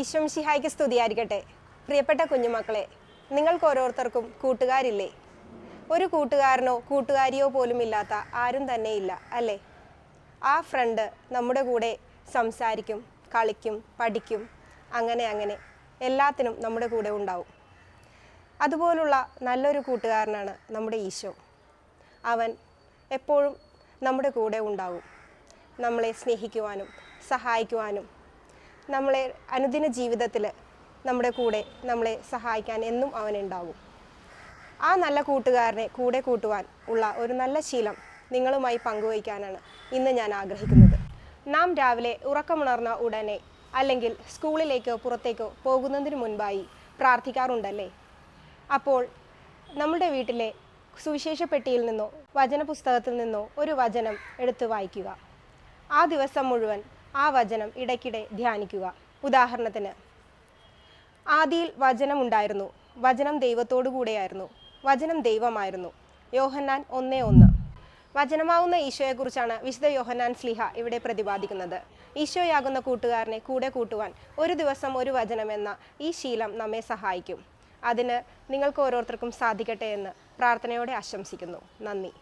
ഈശോ മിശിഹായ്ക്ക് സ്തുതിയായിരിക്കട്ടെ. പ്രിയപ്പെട്ട കുഞ്ഞുമക്കളെ, നിങ്ങൾക്ക് ഓരോരുത്തർക്കും കൂട്ടുകാരില്ലേ? ഒരു കൂട്ടുകാരനോ കൂട്ടുകാരിയോ പോലും ഇല്ലാത്ത ആരും തന്നെ ഇല്ല അല്ലേ? ആ ഫ്രണ്ട് നമ്മുടെ കൂടെ സംസാരിക്കും, കളിക്കും, പഠിക്കും, അങ്ങനെ എല്ലാത്തിനും നമ്മുടെ കൂടെ ഉണ്ടാവും. അതുപോലുള്ള നല്ലൊരു കൂട്ടുകാരനാണ് നമ്മുടെ ഈശോ. അവൻ എപ്പോഴും നമ്മുടെ കൂടെ ഉണ്ടാവും, നമ്മളെ സ്നേഹിക്കുവാനും സഹായിക്കുവാനും നമ്മളെ അനുദിന ജീവിതത്തിൽ നമ്മുടെ കൂടെ നമ്മളെ സഹായിക്കാൻ എന്നും അവനുണ്ടാവും. ആ നല്ല കൂട്ടുകാരനെ കൂടെ കൂട്ടുവാൻ ഉള്ള ഒരു നല്ല ശീലം നിങ്ങളുമായി പങ്കുവയ്ക്കാനാണ് ഇന്ന് ഞാൻ ആഗ്രഹിക്കുന്നത്. നാം രാവിലെ ഉറക്കമുണർന്ന ഉടനെ അല്ലെങ്കിൽ സ്കൂളിലേക്കോ പുറത്തേക്കോ പോകുന്നതിന് മുൻപായി പ്രാർത്ഥിക്കാറുണ്ടല്ലേ? അപ്പോൾ നമ്മുടെ വീട്ടിലെ സുവിശേഷ പെട്ടിയിൽ നിന്നോ വചനപുസ്തകത്തിൽ നിന്നോ ഒരു വചനം എടുത്ത് വായിക്കുക. ആ ദിവസം മുഴുവൻ ആ വചനം ഇടയ്ക്കിടെ ധ്യാനിക്കുക. ഉദാഹരണത്തിന്, ആദിയിൽ വചനമുണ്ടായിരുന്നു, വചനം ദൈവത്തോടു കൂടെയായിരുന്നു, വചനം ദൈവമായിരുന്നു. യോഹന്നാൻ 1:1. വചനമാവുന്ന ഈശോയെക്കുറിച്ചാണ് വിശുദ്ധ യോഹന്നാൻ ശ്ലീഹ ഇവിടെ പ്രതിപാദിക്കുന്നത്. ഈശോയാകുന്ന കൂട്ടുകാരനെ കൂടെ കൂട്ടുവാൻ ഒരു ദിവസം ഒരു വചനം എന്ന ഈ ശീലം നമ്മെ സഹായിക്കും. അതിന് നിങ്ങൾക്ക് ഓരോരുത്തർക്കും സാധിക്കട്ടെ എന്ന് പ്രാർത്ഥനയോടെ ആശംസിക്കുന്നു. നന്ദി.